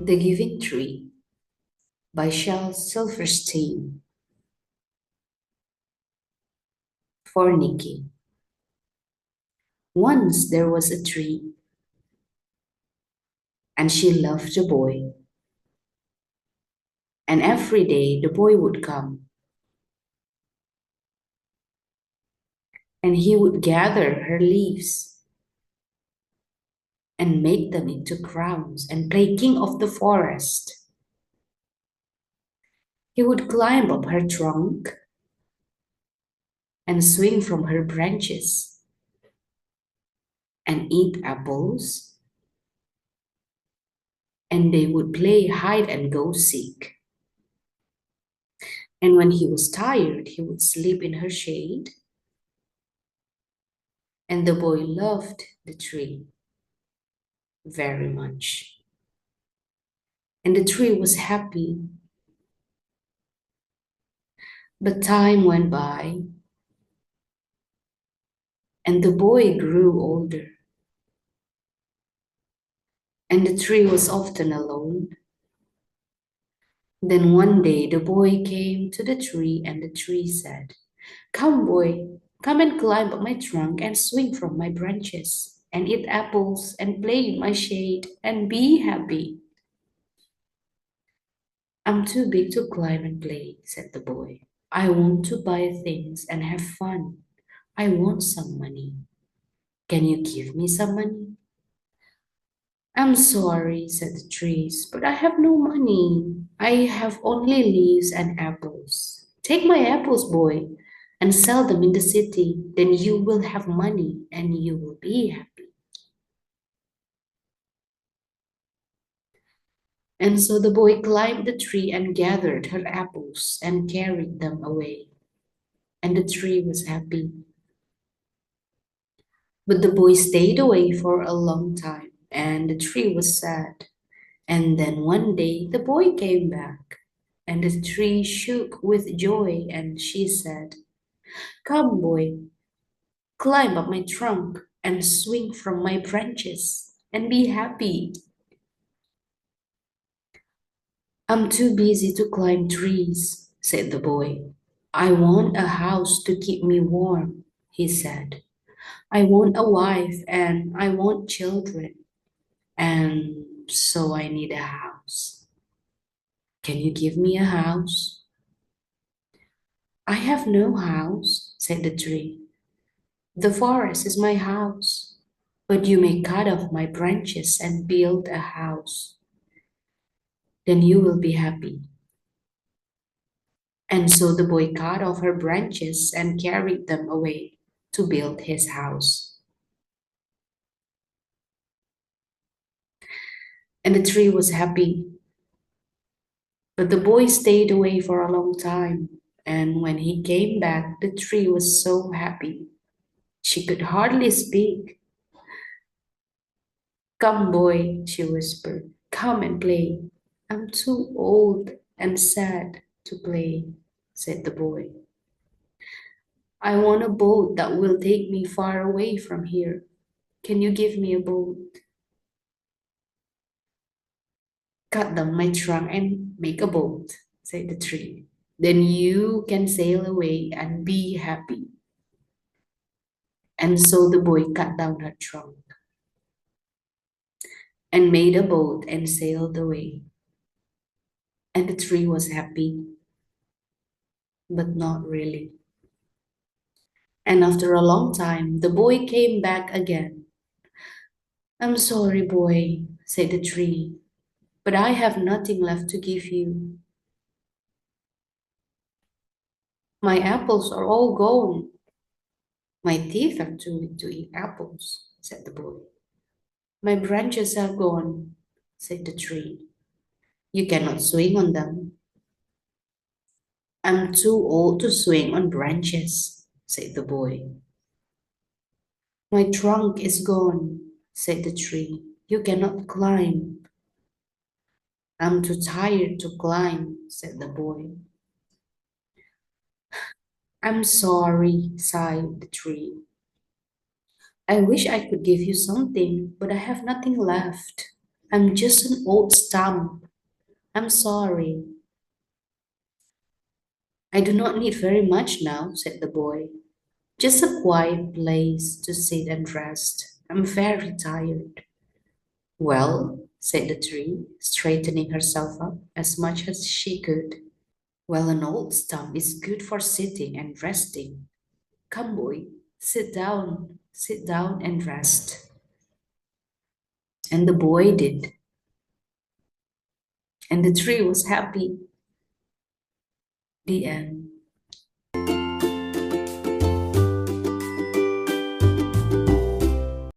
The Giving Tree by Shel Silverstein. For Nikki. Once there was a tree, and she loved the boy. And every day the boy would come, and he would gather her leaves and make them into crowns and play king of the forest. He would climb up her trunk and swing from her branches and eat apples, and they would play hide and go seek. And when he was tired, he would sleep in her shade. And the boy loved the tree very much. And the tree was happy. But time went by, and the boy grew older. And the tree was often alone. Then one day the boy came to the tree, and the tree said, "Come, boy, come and climb up my trunk and swing from my branches, and eat apples and play in my shade and be happy." "I'm too big to climb and play," said the boy. "I want to buy things and have fun. I want some money. Can you give me some money?" "I'm sorry," said the trees, "but I have no money. I have only leaves and apples. Take my apples, boy, and sell them in the city. Then you will have money and you will be happy." And so the boy climbed the tree and gathered her apples and carried them away. And the tree was happy. But the boy stayed away for a long time, and the tree was sad. And then one day the boy came back, and the tree shook with joy, and she said, "Come, boy, climb up my trunk and swing from my branches and be happy." "I'm too busy to climb trees," said the boy. "I want a house to keep me warm," he said. "I want a wife and I want children, and so I need a house. Can you give me a house?" "I have no house," said the tree. "The forest is my house, but you may cut off my branches and build a house. Then you will be happy." And so the boy cut off her branches and carried them away to build his house. And the tree was happy, but the boy stayed away for a long time. And when he came back, the tree was so happy. She could hardly speak. "Come, boy," she whispered, "come and play." "I'm too old and sad to play," said the boy. "I want a boat that will take me far away from here. Can you give me a boat?" "Cut down my trunk and make a boat," said the tree. "Then you can sail away and be happy." And so the boy cut down her trunk and made a boat and sailed away. And the tree was happy, but not really. And after a long time, the boy came back again. "I'm sorry, boy," said the tree, "but I have nothing left to give you. My apples are all gone." "My teeth are too weak to eat apples," said the boy. "My branches are gone," said the tree. "You cannot swing on them." "I'm too old to swing on branches," said the boy. "My trunk is gone," said the tree. "You cannot climb." "I'm too tired to climb," said the boy. "I'm sorry," sighed the tree. "I wish I could give you something, but I have nothing left. I'm just an old stump. I'm sorry. I do not need very much now, said the boy. Just a quiet place to sit and rest. I'm very tired. Well, said the tree, straightening herself up as much as she could. Well, an old stump is good for sitting and resting. Come, boy, sit down and rest. And the boy did, and the tree was happy. The end.